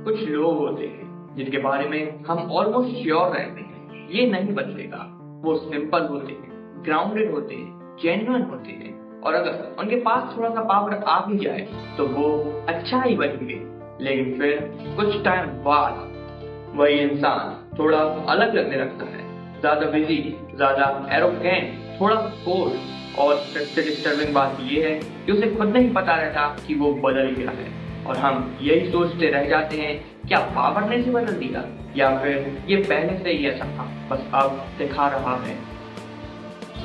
कुछ लोग होते हैं जिनके बारे में हम ऑलमोस्ट श्योर रहते हैं ये नहीं बदलेगा। वो सिंपल होते हैं, ग्राउंडेड होते हैं, जेन्युइन होते हैं और अगर उनके पास थोड़ा सा पावर आ भी जाए तो वो अच्छा ही बनेंगे। लेकिन फिर कुछ टाइम बाद वही इंसान थोड़ा अलग लगने लगता है, ज्यादा बिजी, ज्यादा एरोगेंट, थोड़ा कोल्ड। और सबसे डिस्टर्बिंग बात यह है कि उसे खुद नहीं पता रहता कि वो बदल गया है और हम यही सोचते रह जाते हैं क्या पावर ने इसे बदल दिया या फिर ये पहले से ही ऐसा था, बस अब दिखा रहा है।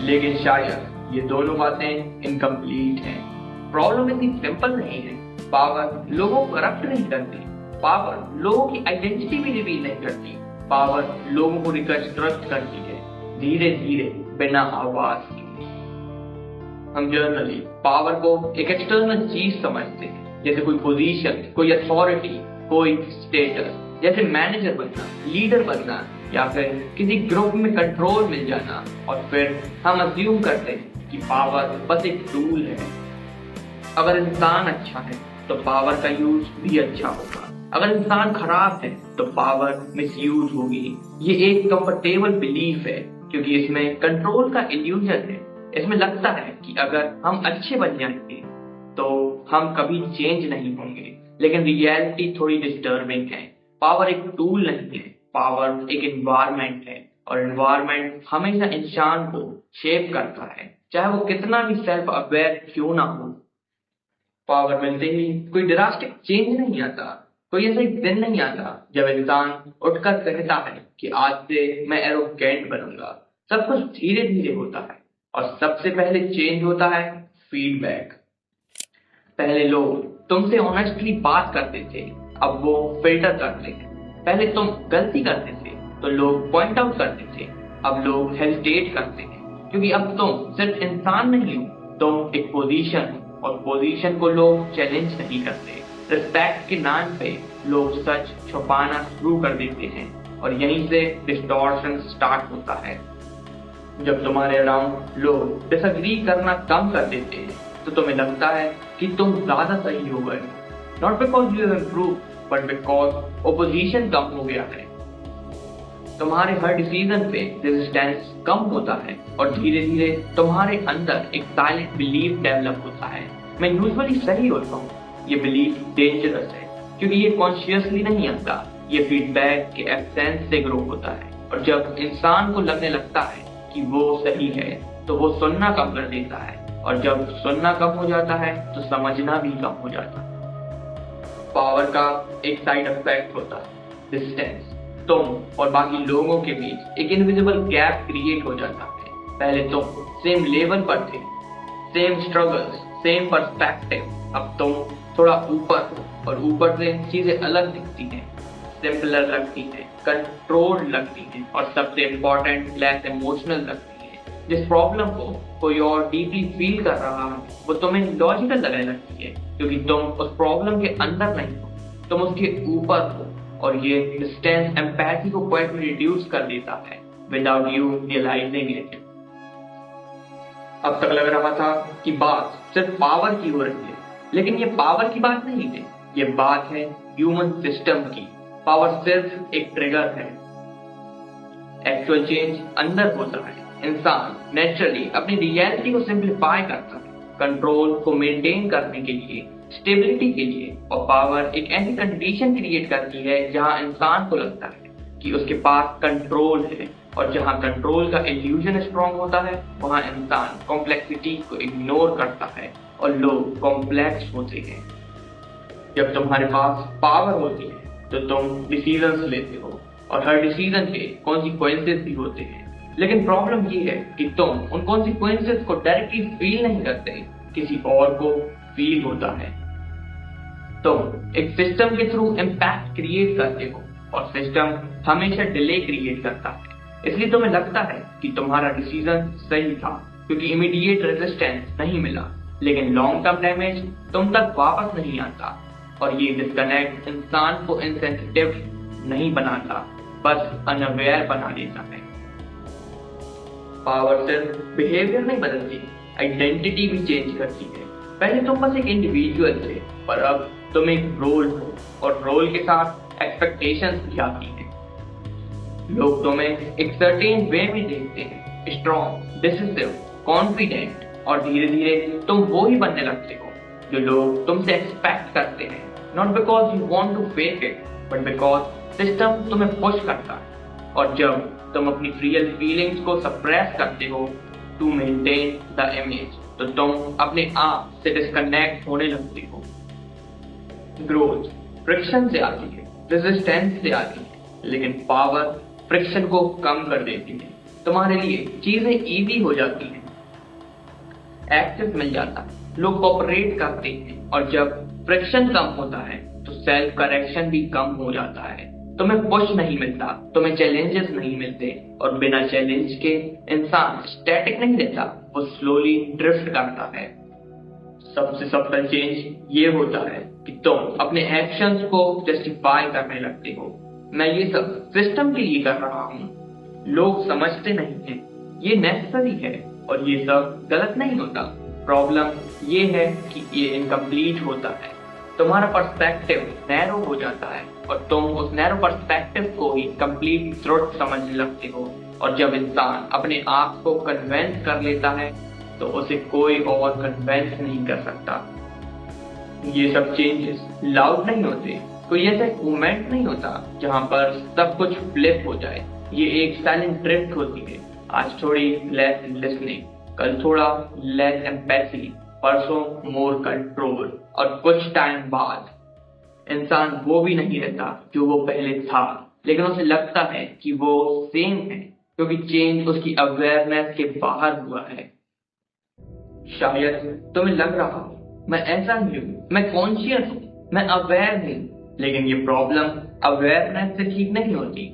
लेकिन शायद ये दोनों बातें इनकम्प्लीट हैं। प्रॉब्लम इतनी सिंपल नहीं है। पावर लोगों को करप्ट नहीं करती, पावर लोगों की आइडेंटिटी भी रिवील नहीं करती, पावर लोगों को रिकंस्ट्रक्ट करती है धीरे धीरे, बिना आवाज के। हम जनरली पावर को एक एक्सटर्नल चीज समझते हैं, जैसे कोई पोजीशन, कोई अथॉरिटी, कोई स्टेटस, जैसे मैनेजर बनना, लीडर बनना या फिर किसी ग्रुप में कंट्रोल मिल जाना। और फिर हम अज्यूम करते हैं कि पावर बस एक टूल है। अगर इंसान अच्छा है तो पावर का यूज भी अच्छा होगा, अगर इंसान खराब है तो पावर मिसयूज होगी। ये एक कंफर्टेबल बिलीफ है क्योंकि इसमें कंट्रोल का इल्यूजन है। इसमें लगता है कि अगर हम अच्छे बन जाएंगे तो हम कभी चेंज नहीं होंगे, लेकिन रियलिटी थोड़ी डिस्टर्बिंग है। पावर एक टूल नहीं है, पावर एक एनवायरनमेंट है और एनवायरनमेंट हमेशा इंसान को शेप करता है, चाहे वो कितना भी सेल्फ अवेयर क्यों ना हो। पावर मिलते ही कोई ड्रास्टिक चेंज नहीं आता, कोई ऐसा एक दिन नहीं आता जब इंसान उठकर कहता है कि आज से मैं एरोगेंट बनूंगा। सब कुछ धीरे धीरे होता है और सबसे पहले चेंज होता है फीडबैक। पहले लोग तुमसे ऑनेस्टली बात करते थे, अब वो फिल्टर करते हैं। पहले तुम गलती करते थे तो लोग पॉइंट आउट करते थे, अब लोग हेजिटेट करते हैं क्योंकि अब तुम सिर्फ इंसान नहीं हो, तुम एक पोजीशन हो और पोजीशन को लोग चैलेंज नहीं करते। रिस्पेक्ट के नाम पे लोग सच छुपाना शुरू कर देते हैं और यहीं से डिस्टॉर्शन स्टार्ट होता है। जब तुम्हारे अराउंड लोग डिसएग्री करना कम कर देते हैं तो तुम्हें लगता है कि तुम ज्यादा सही हो गए, not because you have improve but because opposition कम हो गया है। तुम्हारे हर डिसीजन पे रेजिस्टेंस कम होता है और धीरे धीरे तुम्हारे अंदर एक साइलेंट बिलीफ डेवलप होता है, मैं यूजुअली सही होता हूँ। ये बिलीफ डेंजरस है क्योंकि ये कॉन्शियसली नहीं आता, ये फीडबैक के एब्सेंस से ग्रो होता है। और जब इंसान को लगने लगता है कि वो सही है तो वो सुनना कम कर देता है और जब सुनना कम हो जाता है तो समझना भी कम हो जाता है। पावर का एक साइड इफेक्ट होता है डिस्टेंस। तुम और बाकी लोगों के बीच एक इनविजिबल गैप क्रिएट हो जाता है। पहले तुम सेम लेवल पर थे, सेम स्ट्रगल्स, सेम पर्सपेक्टिव, अब तुम थोड़ा ऊपर हो और ऊपर से चीजें अलग दिखती हैं, सिंपलर लगती है, कंट्रोल लगती है और सबसे इम्पोर्टेंट लेस इमोशनल लगती है। जिस प्रॉब्लम को कोई और डीपली फील कर रहा है वो तुम्हें लॉजिकल लगने लगती है क्योंकि तुम उस प्रॉब्लम के अंदर नहीं हो, तुम उसके ऊपर हो। और ये डिस्टेंस एम्पैथी को क्वाइटली रिड्यूस कर देता है विदाउट यू रियलाइजिंग इट। अब तक लग रहा था कि बात सिर्फ पावर की हो रही है, लेकिन ये पावर की बात नहीं है, ये बात है ह्यूमन सिस्टम की। पावर सिर्फ एक ट्रिगर है, एक्चुअल चेंज अंदर होता है। इंसान नेचुरली अपनी रियलिटी को सिंप्लीफाई करता है, कंट्रोल को मेंटेन करने के लिए, स्टेबिलिटी के लिए। और पावर एक ऐसी कंडीशन क्रिएट करती है जहां इंसान को लगता है कि उसके पास कंट्रोल है और जहां कंट्रोल का इल्यूजन स्ट्रांग होता है वहां इंसान कॉम्प्लेक्सिटी को इग्नोर करता है और लोग कॉम्प्लेक्स होते हैं। जब तुम्हारे पास पावर होती है तो तुम डिसीजंस लेते हो और हर डिसीजन के कॉन्सिक्वेंसेस भी होते हैं। लेकिन प्रॉब्लम ये है कि तुम उन कॉन्सिक्वेंसेस को डायरेक्टली फील नहीं करते, किसी और को फील होता है। तुम एक सिस्टम के थ्रू इम्पैक्ट क्रिएट करते हो और सिस्टम हमेशा डिले क्रिएट करता है। इसलिए तुम्हें लगता है कि तुम्हारा डिसीजन सही था क्योंकि इमीडिएट रेजिस्टेंस नहीं मिला, लेकिन लॉन्ग टर्म डैमेज तुम तक वापस नहीं आता। और ये डिस्कनेक्ट इंसान को इनसेंसिटिव नहीं बनाता, बस अनअवेयर बना देता है। पावर सिर्फ बिहेवियर नहीं बदलती, आइडेंटिटी भी चेंज करती है। पहले तुम बस एक इंडिविजुअल थे पर अब तुम एक रोल हो और रोल के साथ एक्सपेक्टेशंस भी आती हैं। लोग तुम्हें एक सर्टेन वे में देखते हैं, स्ट्रॉन्ग, डिसिसिव, कॉन्फिडेंट, और धीरे धीरे तुम वो ही बनने लगते हो जो लोग तुमसे एक्सपेक्ट करते हैं। Not because you want to fake it, but because system तुम्हें पुश करता है। और जब तुम अपनी रियल फीलिंग्स को सप्रेस करते हो टू मेंटेन द इमेज, तो तुम अपने आप से डिस्कनेक्ट होने लगते हो। ग्रोथ फ्रिक्शन से आती है, रेजिस्टेंस से आती है, लेकिन पावर फ्रिक्शन को कम कर देती है। तुम्हारे लिए चीजें इजी हो जाती हैं, एक्सेस मिल जाता है, लोग कोऑपरेट करते हैं, और जब फ्रिक्शन कम होता है तो सेल्फ करेक्शन भी कम हो जाता है। तुम्हें पुश नहीं मिलता, तुम्हें चैलेंजेस नहीं मिलते, और बिना चैलेंज के इंसान स्टैटिक नहीं रहता, वो स्लोली ड्रिफ्ट करता है। सबसे सब्टल चेंज ये होता है कि तुम अपने एक्शंस को जस्टिफाई करने लगते हो। मैं ये सब सिस्टम के लिए कर रहा हूँ, लोग समझते नहीं हैं, ये नेसेसरी है, और ये सब गलत नहीं होता। प्रॉब्लम ये है कि ये इनकम्प्लीट होता है। तुम्हारा पर्सपेक्टिव नैरो हो जाता है, और तुम उस नैरो पर्सपेक्टिव को ही कंप्लीट ट्रुथ समझने लगते हो। और जब इंसान अपने आप को कन्वेंस कर लेता है तो उसे कोई और कन्वेंस नहीं कर सकता। ये सब चेंजेस लाउड नहीं होते, कोई ऐसा मोमेंट नहीं होता जहां पर सब कुछ फ्लिप हो जाए। ये एक साइलेंट ड्रिफ्ट होती है। आज थोड़ी लेस लिसनिंग, कल थोड़ा लेस एम्पैथी, परसों मोर कंट्रोल, और कुछ टाइम बाद इंसान वो भी नहीं रहता जो वो पहले था, लेकिन उसे लगता है कि वो सेम है, क्योंकि चेंज उसकी अवेयरनेस के बाहर हुआ है। शायद तुम्हें लग रहा हो मैं ऐसा नहीं हूं, मैं कॉन्शियस हूं, मैं अवेयर नहीं, लेकिन ये प्रॉब्लम अवेयरनेस से ठीक नहीं होती,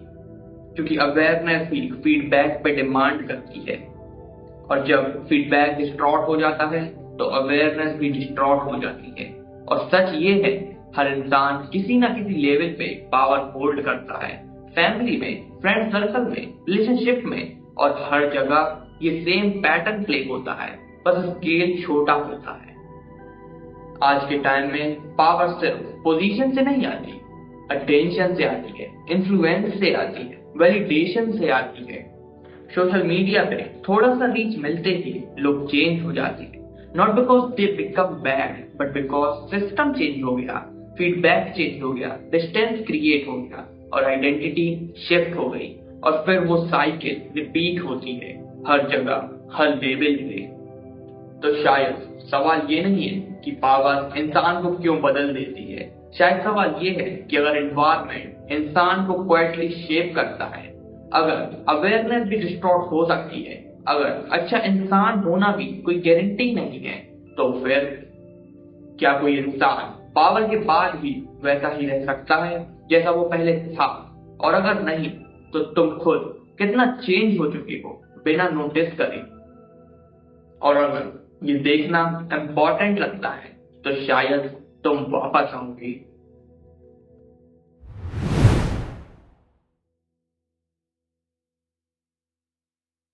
क्योंकि अवेयरनेस भी फीडबैक पे डिमांड करती है, और जब फीडबैक डिस्ट्रॉट हो जाता है तो अवेयरनेस भी डिस्ट्रॉट हो जाती है। और सच ये है, हर इंसान किसी ना किसी लेवल पे पावर होल्ड करता है, फैमिली में, फ्रेंड सर्कल में, रिलेशनशिप में, और हर जगह ये सेम पैटर्न प्ले होता है, बस स्केल छोटा होता है। आज के टाइम में पावर सिर्फ पोजीशन से नहीं आती, अटेंशन से आती है, इन्फ्लुएंस से आती है, वैलिडेशन से आती है। सोशल मीडिया पे थोड़ा सा रीच मिलते ही लोग चेंज हो जाते हैं, not because they become bad, but because system change हो गया, फीडबैक चेंज हो गया, डिस्टेंस क्रिएट हो गया, और आइडेंटिटी शिफ्ट हो गई, और फिर वो साइकिल रिपीट होती है हर जगह, हर लेवल पे। तो शायद सवाल ये नहीं है कि पावर इंसान को क्यों बदल देती है, शायद सवाल ये है कि अगर एनवायरनमेंट इंसान को क्वाइटली शेप करता है, अगर अवेयरनेस भी डिस्टॉर्ट हो सकती है, अगर अच्छा इंसान होना भी कोई गारंटी नहीं है, तो फिर क्या कोई इंसान पावर के बाद भी वैसा ही रह सकता है जैसा वो पहले था? और अगर नहीं, तो तुम खुद कितना चेंज हो चुके हो बिना नोटिस करे। और अगर ये देखना इम्पोर्टेंट लगता है तो शायद तुम वापस आओगे।